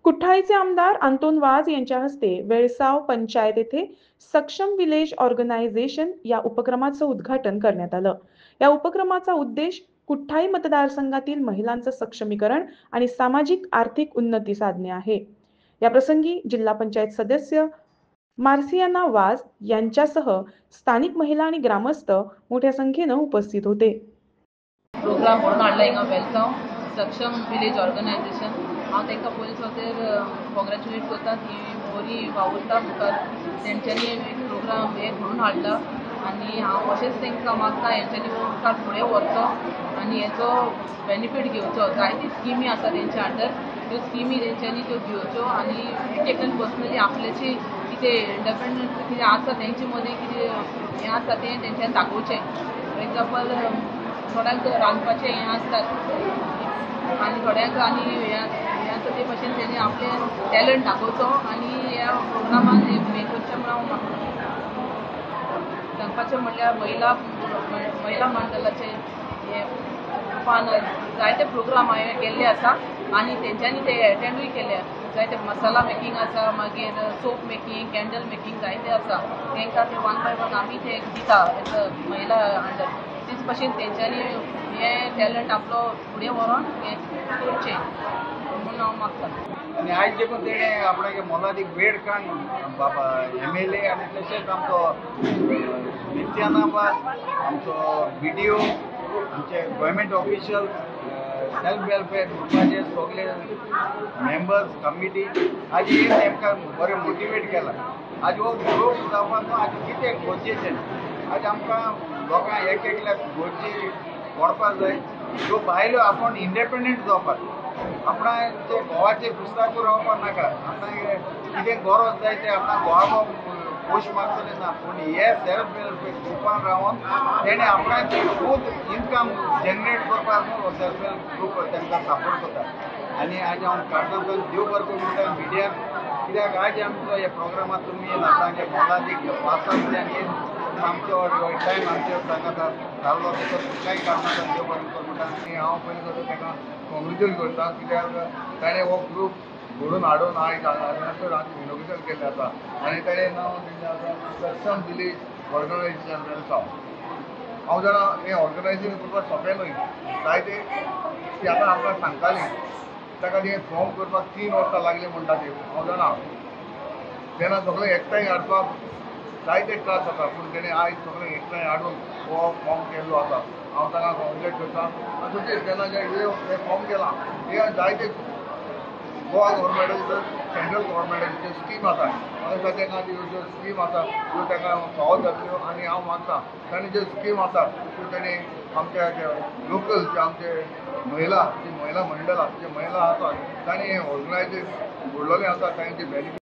कुठ्ठाळीचे आमदार अंतोन वाज यांच्या हस्ते वेळसाव पंचायत येथे सक्षम विलेज ऑर्गनायझेशन या उपक्रमाचं उद्घाटन करण्यात आलं। या उपक्रमाचा उद्देश कुठ्ठाळी मतदारसंघातील महिलांचं सक्षमीकरण आणि सामाजिक आर्थिक उन्नती साधणे आहे। या प्रसंगी जिल्हा पंचायत सदस्य मार्सियाना वाज यांच्यासह स्थानिक महिला आणि ग्रामस्थ मोठ्या संख्येने उपस्थित होते। प्रोग्राम म्हणून हाडला हिंगा वेलसांव सक्षम विलेज ऑर्गनायझेशन। हांव तांकां पयलीं फावटीर कॉंग्रॅच्युलेट करता की बरी वावुरता मुखार तेंच्यांनी एक प्रोग्राम हे घडोवन हाडला आनी हांव अशेंच तांकां मागता हेंच्यांनी मुखार फुडें व्हरचो आनी हेचो बेनिफीट घेवचो। जायती स्किमी आसा तेंच्या अंडर, त्यो स्किमी तेंच्यांनी त्यो घेवच्यो आनी टेकन पर्सनली आपल्याची कितें इंडिपेंडंट कितें आसा तेंचे मदीं कितें हें आसा तें तेंच्यांनी दाखोवचें। फॉर एग्जांपल थोड्यांक रांदपाचें हें आसता आनी थोड्यांक आनी हें आसा ते भाशेन तेणी आपलें टॅलंट दाखोवचो आनी ह्या प्रोग्रामान हें करचें म्हणून हांव सांगपाचें म्हणल्यार महिला मंडळाचे हे रुपान जायते प्रोग्राम हांवें केल्ले आसा आनी तेंच्यांनी ते एटेंडूय केले। जायते मसाला मेकींग आसा, मागीर सोप मेकींग, कॅन्डल मेकींग जायते आसा। तांकां ते वन बाय वन आमी ते दिता एज अ महिला अंडर। तेच भाशेन तेंच्यांनी हें टॅलंट आपलो फुडें व्हरोन हें करचें म्हणून हांव मागतां। आनी आयज देखून तेणें आपणागे मोलादीक वेळ काडून बाबा MLA आनी तशेंच आमचो नित्यानंद आमचो BDO आमचे गोवोरमेंट ऑफिशियल्स सेल्फ वेलफेअर ग्रुपाचे सगळे मेंबर्स कमिटी आज हे तांकां बरें मोटिवेट केला। आज हो ग्रूप जावपाक आज कितें गरजेचें आज आमकां लोकांक एक एकल्याक गोरजी पडपाक जाय। ह्यो बायलो आपूण इंडिपेंडंट जावपाक आपणाचे घोवाचे पुस्तकां रावपाक नाका। आपणाक कितें गरज जाय तें आपणाक घोवाको पोश मागतलें ना, पूण हे सेल्फ वेलफेअर ग्रुपान रावन तेणें आपणाची खूद इनकम जनरेट करपाक हो सेल्फ हेल्प ग्रूप तांकां सपोर्ट करता। आनी आज हांव काणकोणकार देव बरें करूं म्हणटा मिडियाक, कित्याक आज आमचो हे प्रोग्रामाक तुमी येवन आतांचे मोलादीक वाचांतल्यान येवन आमचो टायम आमच्या सांगात जाल्लो तेचो तुमकांय कारणांतल्यान देव बरें करूं म्हणटा। आनी हांव पयलीं करता ताका कॉंग्रेच्युलेट करता, कित्याक ताणें हो ग्रूप घडोवन हाडून आयज इनॉग्रेशन केल्लें आसा आनी ताणें नांव दिल्लें आसा सक्षम विलेज ऑर्गनायझेशन वेलसांव। हांव जाणा हें ऑर्गनायझेशन करपाक सोंपें न्हय, जायते ती आतां आमकां सांगतालीं ताका तें फॉर्म करपाक 3 वर्सां लागलीं म्हणटा ती हांव जाणा। तेन्ना सगळें एकठांय हाडपाक जायते त्रास जाता, पूण तेणें आयज सगळें एकठांय हाडून हो फॉर्म केल्लो आसा। हांव ताका कॉंग्रेट करता। तशेंच तेन्ना जे फॉर्म केला हे जायते गोवा गव्हर्मेंटाच्यो सेंट्रल गव्हर्मेंटाच्यो स्कीम आसा, म्हाका ताका ज्यो स्कीम आसा त्यो ताका फावो जातल्यो आनी हांव मागता ताणें ज्यो स्कीम आसा त्यो ताणें आमच्या लोकल जे आमचे महिला मंडळ जे महिला आसात ताणें हें ऑर्गनायझेशन घडलेलें आसा, तांचे बेनिफीट